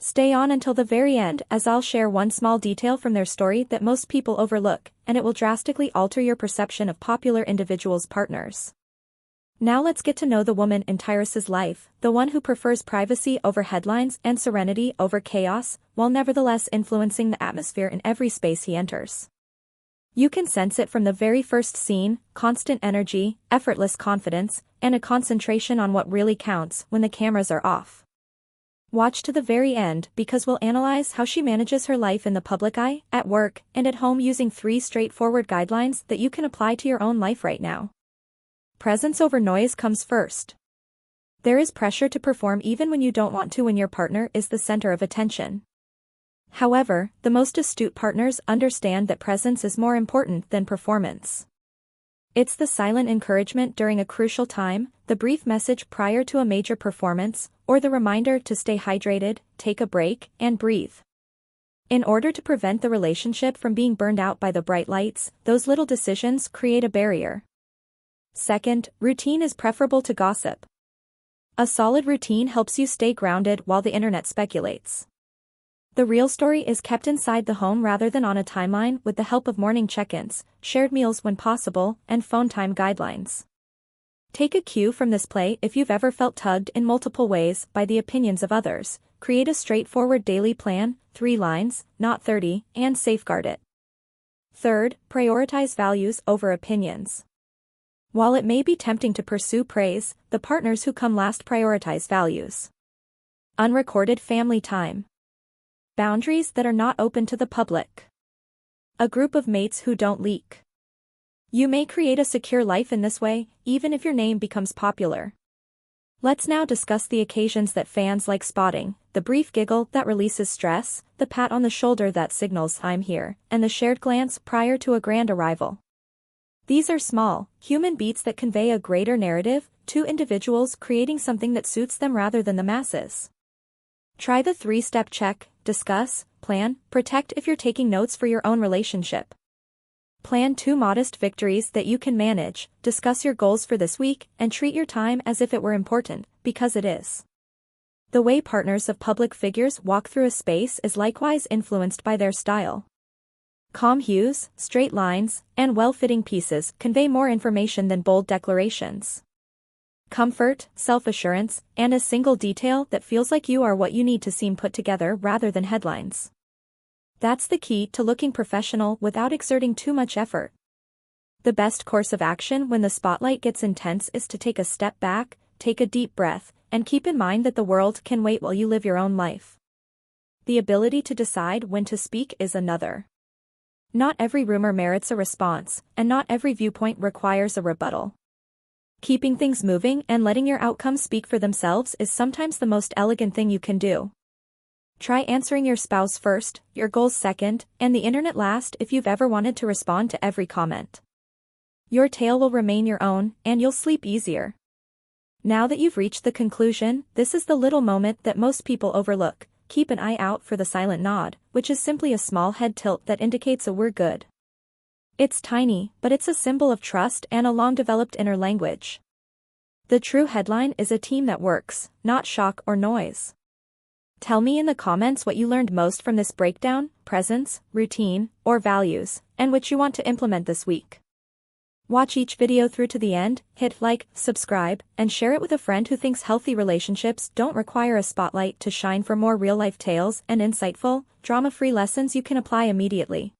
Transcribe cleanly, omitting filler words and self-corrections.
Stay on until the very end as I'll share one small detail from their story that most people overlook, and it will drastically alter your perception of popular individuals' partners. Now let's get to know the woman in Tyrus's life, the one who prefers privacy over headlines and serenity over chaos, while nevertheless influencing the atmosphere in every space he enters. You can sense it from the very first scene: constant energy, effortless confidence, and a concentration on what really counts when the cameras are off. Watch to the very end because we'll analyze how she manages her life in the public eye, at work, and at home using 3 straightforward guidelines that you can apply to your own life right now. Presence over noise comes first. There is pressure to perform even when you don't want to when your partner is the center of attention. However, the most astute partners understand that presence is more important than performance. It's the silent encouragement during a crucial time, the brief message prior to a major performance, or the reminder to stay hydrated, take a break, and breathe. In order to prevent the relationship from being burned out by the bright lights, those little decisions create a barrier. Second, routine is preferable to gossip. A solid routine helps you stay grounded while the internet speculates. The real story is kept inside the home rather than on a timeline, with the help of morning check-ins, shared meals when possible, and phone time guidelines. Take a cue from this play. If you've ever felt tugged in multiple ways by the opinions of others, create a straightforward daily plan, 3 lines, not 30, and safeguard it. Third, prioritize values over opinions. While it may be tempting to pursue praise, the partners who come last prioritize values. Unrecorded family time. Boundaries that are not open to the public. A group of mates who don't leak. You may create a secure life in this way, even if your name becomes popular. Let's now discuss the occasions that fans like spotting: the brief giggle that releases stress, the pat on the shoulder that signals "I'm here," and the shared glance prior to a grand arrival. These are small, human beats that convey a greater narrative, 2 individuals creating something that suits them rather than the masses. Try the 3-step check: discuss, plan, protect. If you're taking notes for your own relationship, plan 2 modest victories that you can manage, discuss your goals for this week, and treat your time as if it were important, because it is. The way partners of public figures walk through a space is likewise influenced by their style. Calm hues, straight lines, and well-fitting pieces convey more information than bold declarations. Comfort, self-assurance, and a single detail that feels like you are what you need to seem put together rather than headlines. That's the key to looking professional without exerting too much effort. The best course of action when the spotlight gets intense is to take a step back, take a deep breath, and keep in mind that the world can wait while you live your own life. The ability to decide when to speak is another. Not every rumor merits a response, and not every viewpoint requires a rebuttal. Keeping things moving and letting your outcomes speak for themselves is sometimes the most elegant thing you can do. Try answering your spouse first, your goals second, and the internet last if you've ever wanted to respond to every comment. Your tale will remain your own, and you'll sleep easier. Now that you've reached the conclusion, this is the little moment that most people overlook. Keep an eye out for the silent nod, which is simply a small head tilt that indicates a "we're good." It's tiny, but it's a symbol of trust and a long-developed inner language. The true headline is a team that works, not shock or noise. Tell me in the comments what you learned most from this breakdown: presence, routine, or values, and which you want to implement this week. Watch each video through to the end, hit like, subscribe, and share it with a friend who thinks healthy relationships don't require a spotlight to shine. For more real-life tales and insightful, drama-free lessons you can apply immediately.